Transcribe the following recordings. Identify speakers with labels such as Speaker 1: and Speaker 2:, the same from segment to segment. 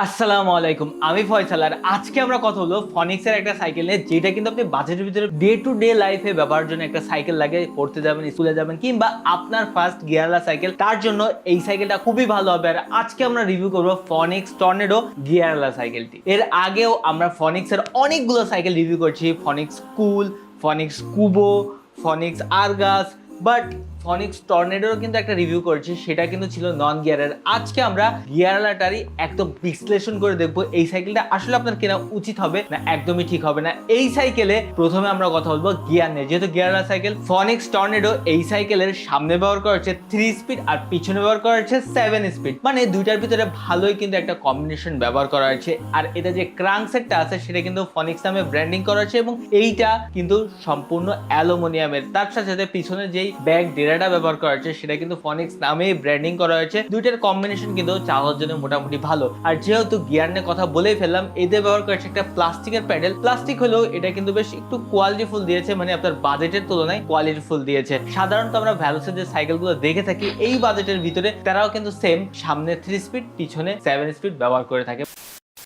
Speaker 1: আসসালামু আলাইকুম, আমি ফয়সাল। আর আজকে আমরা কথা বলবো ফনিক্সের একটা সাইকেল নিয়ে, যেটা কিন্তু আপনি বাজেটের ভিতরে ডে টু ডে লাইফে ব্যবহারের জন্য একটা সাইকেল লাগে। পড়তে যাবেন, স্কুলে যাবেন, কিংবা আপনার ফার্স্ট গিয়ারওয়ালা সাইকেল, তার জন্য এই সাইকেলটা খুবই ভালো হবে। আর আজকে আমরা রিভিউ করবো ফনিক্স টর্নেডো গিয়ারওয়ালা সাইকেলটি। এর আগেও আমরা ফনিক্সের অনেকগুলো সাইকেল রিভিউ করছি, ফনিক্স কুল, ফনিক্স কুবো, ফনিক্স আরগাস, বাট ফনিক্স টর্নেডোর কিন্তু একটা রিভিউ করেছি, সেটা কিন্তু ছিল নন গিয়ারের। আজকে আমরা গিয়ারওয়ালাটারই একদম বিশ্লেষণ করে দেখবো এই সাইকেলটা আসলে আপনার কেনা উচিত হবে না একদমই ঠিক হবে না। এই সাইকেলে প্রথমে আমরা কথা বলবো গিয়ার নিয়ে, যেহেতু গিয়ারওয়ালা সাইকেল। ফনিক্স টর্নেডো এই সাইকেলের সামনে ব্যবহার করা হচ্ছে 3 স্পিড আর পিছনে ব্যবহার করা হচ্ছে 7 স্পিড, মানে দুইটার ভিতরে ভালোই কিন্তু একটা কম্বিনেশন ব্যবহার করা হয়েছে। আর এটা যে ক্রাঙ্ক সেটটা আছে সেটা কিন্তু ফনিক্স নামে ব্র্যান্ডিং করা হয়েছে, এবং এইটা কিন্তু সম্পূর্ণ অ্যালুমিনিয়ামের। তার সাথে সাথে পিছনে যেই ব্যাগ ডেরাটা ব্যবহার করা হয়েছে সেটা কিন্তু ফনিক্স নামে ব্র্যান্ডিং করা হয়েছে। দুইটার কম্বিনেশন কিন্তু চালানোর জন্য মোটামুটি ভালো। আর যেহেতু গিয়ার নিয়ে কথা বলেই ফেললাম, এতে ব্যবহার করেছে একটা প্লাস্টিকের প্যাডেল। প্লাস্টিক হলেও এটা কিন্তু বেশ একটু কোয়ালিটিফুল দিয়েছে, মানে আপনার বাজেটের তুলনায় কোয়ালিটিফুল দিয়েছে। সাধারণত আমরা ভ্যালোসের যে সাইকেলগুলো দেখে থাকি এই বাজেটের ভিতরে, তারাও কিন্তু সেম সামনে 3 স্পিড পিছনে 7 স্পিড ব্যবহার করে থাকে।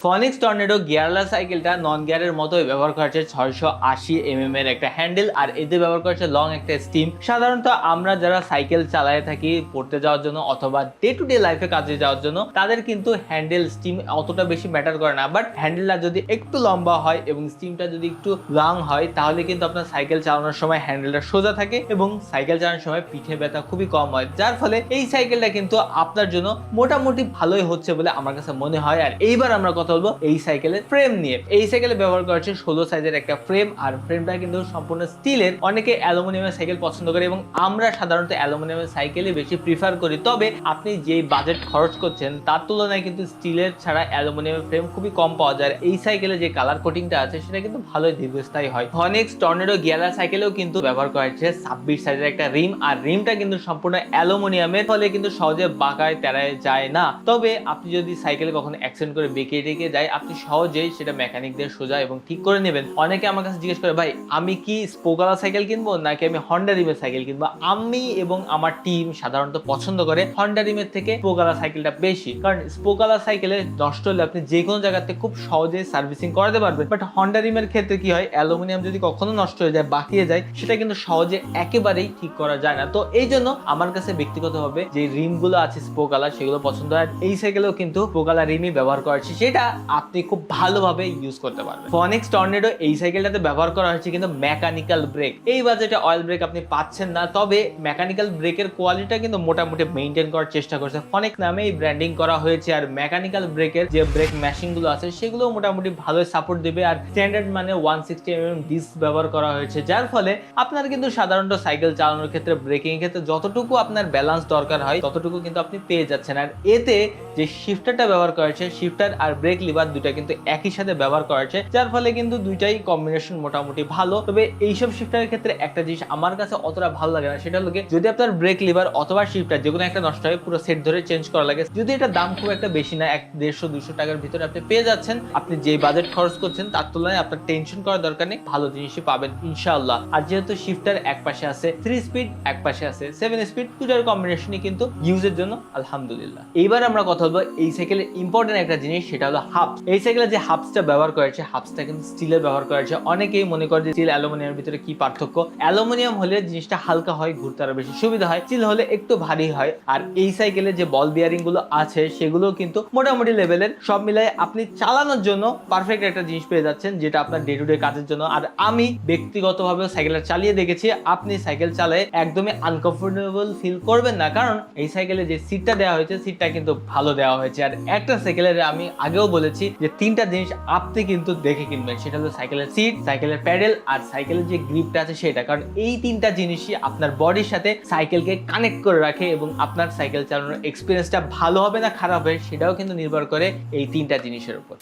Speaker 1: ফনিক্স টর্নেডো গিয়ারওয়ালা সাইকেলটা নন গিয়ারের মতোই ব্যবহার করা হচ্ছে 680 এর একটা হ্যান্ডেল, আর এতে ব্যবহার করা হচ্ছে লং একটা স্টিম। সাধারণত আমরা যারা সাইকেল চালায় থাকি পড়তে যাওয়ার জন্য অথবা ডে টু ডে লাইফে কাজে যাওয়ার জন্য, তাদের কিন্তু হ্যান্ডেল স্টিম অতটা বেশি ম্যাটার করে না। বাট হ্যান্ডেলটা যদি একটু লম্বা হয় এবং স্টিমটা যদি একটু লং হয়, তাহলে কিন্তু আপনার সাইকেল চালানোর সময় হ্যান্ডেলটা সোজা থাকে এবং সাইকেল চালানোর সময় পিঠে ব্যথা খুবই কম হয়, যার ফলে এই সাইকেলটা কিন্তু আপনার জন্য মোটামুটি ভালোই হচ্ছে বলে আমার কাছে মনে হয়। আর এইবার আমরা কথা বলবো এই সাইকেলের ফ্রেম নিয়ে। এই সাইকেলে ব্যবহার করা হচ্ছে 16 সাইজের একটা ফ্রেম, আর ফ্রেমটা কিন্তু সম্পূর্ণ স্টিলের। অনেকে অ্যালুমিনিয়ামের সাইকেল পছন্দ করে এবং আমরা সাধারণত অ্যালুমিনিয়ামের সাইকেলই বেশি প্রিফার করি। তবে আপনি যে বাজেট খরচ করছেন তার তুলনায় কিন্তু স্টিলের ছাড়া অ্যালুমিনিয়ামের ফ্রেম খুবই কম পাওয়া যায়। এই সাইকেলে যে কালার কোটিংটা আছে সেটা কিন্তু ভালোই দীর্ঘস্থায়ী হয়। ফনিক্স টর্নেডো গিয়ারওয়ালা সাইকেলেও কিন্তু ব্যবহার করা হচ্ছে 26 সাইজের একটা রিম, আর রিমটা কিন্তু সম্পূর্ণ অ্যালুমিনিয়ামের, ফলে কিন্তু সহজে বাঁকায় তেড়ায় যায় না। তবে আপনি যদি সাইকেলে কখনো অ্যাক্সিডেন্ট করে বেঁকে টেকে যায়, আপনি সহজেই সেটা মেকানিক দিয়ে সোজা এবং ঠিক করে নেবেন। অনেকে আমার কাছে জিজ্ঞেস করে, ভাই আমি কি স্পোকওয়ালা সাইকেল কিনবো নাকি আমি হন্ডা রিমের সাইকেল কিনবো? আমি এবং আমার টিম সাধারণত পছন্দ করে হন্ডা রিমের থেকে স্পোকওয়ালা সাইকেলটা বেশি, কারণ স্পোকওয়ালা সাইকেলে নষ্ট হলে আপনি যে কোনো জায়গাতে খুব সহজেই সার্ভিসিং করাতে পারবেন। বাট হন্ডা রিমের ক্ষেত্রে কি হয়, অ্যালুমিনিয়াম যদি কখনো নষ্ট হয়ে যায়, বাকিয়ে যায়, সেটা কিন্তু সহজে একেবারেই ঠিক করা যায় না। তো এই জন্য আমার কাছে ব্যক্তিগতভাবে যে রিমগুলো আছে স্পোকওয়ালা, সেগুলো পছন্দ হয়। এই সাইকেলেও কিন্তু স্পোকওয়ালা রিমই ব্যবহার করেছি, সেটা আপনি খুব ভালোভাবে ইউজ করতে পারবেন। ফনিক্স টর্নেডো এই সাইকেলটাতে ব্যবহার করা হয়েছে কিন্তু মেকানিক্যাল ব্রেক। এই বাজেটে অয়েল ব্রেক আপনি পাচ্ছেন না, তবে মেকানিক্যাল ব্রেকের কোয়ালিটিটা কিন্তু মোটামুটি মেইনটেইন করার চেষ্টা করছে। ফনিক্স নামেই ব্র্যান্ডিং করা হয়েছে, আর মেকানিক্যাল ব্রেকের যে ব্রেক মেশিন গুলো আছে সেগুলো মোটামুটি ভালোই সাপোর্ট দেবে। আর স্ট্যান্ডার্ড মানে 160 ডিস্ক ব্যবহার করা হয়েছে, যার ফলে আপনার কিন্তু সাধারণত সাইকেল চালানোর ক্ষেত্রে ব্রেকিং এর ক্ষেত্রে যতটুকু আপনার ব্যালেন্স দরকার হয় ততটুকু কিন্তু আপনি পেয়ে যাচ্ছেন। আর এতে যে শিফটারটা ব্যবহার করা হয়েছে, শিফটার আর ব্রেক লিভার দুইটা কিন্তু একই সাথে ব্যবহার করা হয়েছে, যার ফলে কিন্তু দুইটাই কম্বিনেশন মোটামুটি ভালো। তবে এইসব শিফটারের ক্ষেত্রে একটা জিনিস আমার কাছে অতটা ভালো লাগে না, সেটা হলো যদি আপনার ব্রেক লিভার অথবা শিফটার যে কোনো একটা নষ্ট হয়, পুরো সেট ধরে চেঞ্জ করা লাগে। যদি এটা দাম খুব একটা বেশি না, 150-200 টাকার ভিতরে আপনি পেয়ে যাচ্ছেন, আপনি যে বাজেট খরচ করছেন তার তুলনায় আপনার টেনশন করার দরকার নেই, ভালো জিনিসই পাবেন ইনশাআল্লাহ। আর যেহেতু শিফটার এক পাশে আছে 3 স্পিড, এক পাশে আছে 7 স্পিড, দুটার কম্বিনেশনই কিন্তু ইউজের জন্য আলহামদুলিল্লাহ। এইবার আমরা কথা বলবো এই সাইকেলের ইম্পর্টেন্ট একটা জিনিস, সেটা হলো হাব। এই সাইকেলে যে হাবসটা ব্যবহার করেছে, হাবসটা কিন্তু স্টিলের ব্যবহার করেছে। অনেকেই মনে করে যে স্টিল অ্যালুমিনিয়ামের ভিতরে কি পার্থক্য। অ্যালুমিনিয়াম হলে জিনিসটা হালকা হয়, ঘুরতে আরো বেশি সুবিধা হয়, স্টিল হলে একটু ভারী হয়। আর এই সাইকেলে যে বল বিয়ারিং গুলো আছে সেগুলো কিন্তু মোটামুটি লেভেলের, সব মিলাই আপনি চালানোর জন্য পারফেক্ট একটা জিনিস পেয়ে যাচ্ছেন, যেটা আপনার ডে টু ডে কাজের জন্য। আর আমি ব্যক্তিগতভাবে সাইকেলটা চালিয়ে দেখেছি, আপনি সাইকেল চালায় একদমই আনকমফোর্টেবল ফিল করবেন না, কারণ এই সাইকেলে যে সিটটা দেওয়া হয়েছে সিটটা কিন্তু ভালো দেওয়া হয়েছে। আর একটা সাইকেলের আমি আগেও বলেছি যে 3টা জিনিস আপনি কিন্তু দেখে কিনবেন, সেটা হলো সাইকেলের সিট, সাইকেলের প্যাডেল আর সাইকেলের যে গ্রিপটা আছে সেটা। কারণ এই 3টা জিনিসই আপনার বডির সাথে সাইকেলকে কানেক্ট করে রাখে, এবং আপনার সাইকেল চালানোর এক্সপিরিয়েন্সটা ভালো হবে না খারাপ হবে সেটাও কিন্তু নির্ভর করে এই 3টা জিনিসের উপর।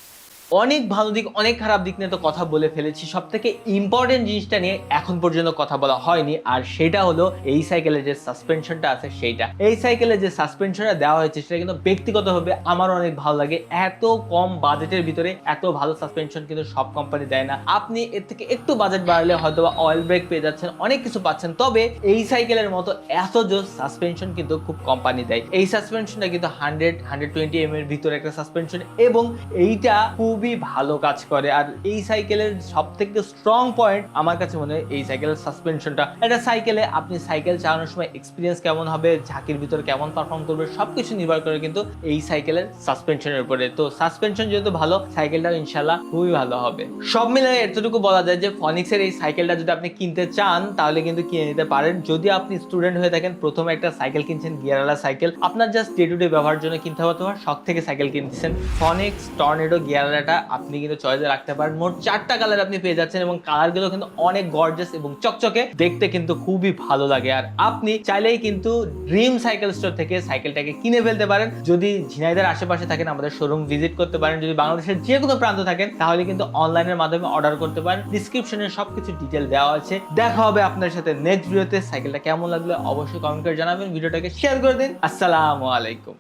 Speaker 1: অনেক ভালো দিক অনেক খারাপ দিক নিয়ে তো কথা বলে ফেলেছি, সব থেকে ইম্পর্টেন্ট জিনিসটা নিয়ে এখন পর্যন্ত কথা বলা হয়নি, আর সেটা হলো এই সাইকেলের যে সাসপেনশনটা আছে সেইটা। এই সাইকেলের যে সাসপেনশনটা দেওয়া হয়েছে সেটা কিন্তু ব্যক্তিগতভাবে আমার অনেক ভালো লাগে। এত কম বাজেটের ভিতরে এত ভালো সাসপেনশন কিন্তু সব কোম্পানি দেয় না। আপনি এর থেকে একটু বাজেট বাড়ালে হয়তো বা অয়েল ব্রেক পেয়ে যাচ্ছেন, অনেক কিছু পাচ্ছেন, তবে এই সাইকেলের মতো এত জোস সাসপেনশন কিন্তু খুব কোম্পানি দেয়। এই সাসপেনশনটা কিন্তু 120 এর ভিতরে একটা সাসপেনশন, এবং এইটা খুবই ভালো কাজ করে। আর এই সাইকেলের সব থেকে স্ট্রং পয়েন্ট আমার কাছে মনে হয় এই সাইকেলের সাসপেনশনটা। একটা সাইকেলে আপনি সাইকেল চালানোর সময় এক্সপিরিয়েন্স কেমন হবে, ঝাঁকির ভিতরে কেমন পারফর্ম করবে, সবকিছু নির্ভর করে কিন্তু এই সাইকেলের সাসপেনশনের উপরে। তো সাসপেনশন যেহেতু ভালো, সাইকেলটাও ইনশাল্লাহ খুবই ভালো হবে। সব মিলে এতটুকু বলা যায় যে ফনিক্সের এই সাইকেলটা যদি আপনি কিনতে চান তাহলে কিন্তু কিনে নিতে পারেন। যদি আপনি স্টুডেন্ট হয়ে থাকেন, প্রথমে একটা সাইকেল কিনছেন গিয়ারওয়ালা সাইকেল, আপনার জাস্ট ডে টু ডে ব্যবহারের জন্য কিনতে হবে, তোমার শখ থেকে সাইকেল কিনতেছেন, ফনিক্স টর্নেডো গিয়ারওয়ালাটা আপনি কিন্তু চয়েসে রাখতে পারেন। মোট 4টা কালার আপনি পেয়ে যাচ্ছেন, এবং কালারগুলো কিন্তু অনেক গর্জিয়াস এবং চকচকে, দেখতে কিন্তু খুবই ভালো লাগে। আর আপনি চাইলেই কিন্তু ড্রিম সাইকেল স্টোর থেকে সাইকেলটাকে কিনে ফেলতে পারেন। যদি ঝিনাইদের আশেপাশে থাকেন, আমাদের শোরুম ভিজিট করতে পারেন। যদি বাংলাদেশের যে কোনো প্রান্ত থাকেন তাহলে কিন্তু অনলাইনের মাধ্যমে অর্ডার করতে পারেন। ডিসক্রিপশনে সবকিছু ডিটেল দেওয়া আছে। দেখা হবে আপনার সাথে নেক্সট ভিডিওতে। সাইকেলটা কেমন লাগলো অবশ্যই কমেন্ট করে জানাবেন, ভিডিওটাকে শেয়ার করে দিন। আসসালামু আলাইকুম।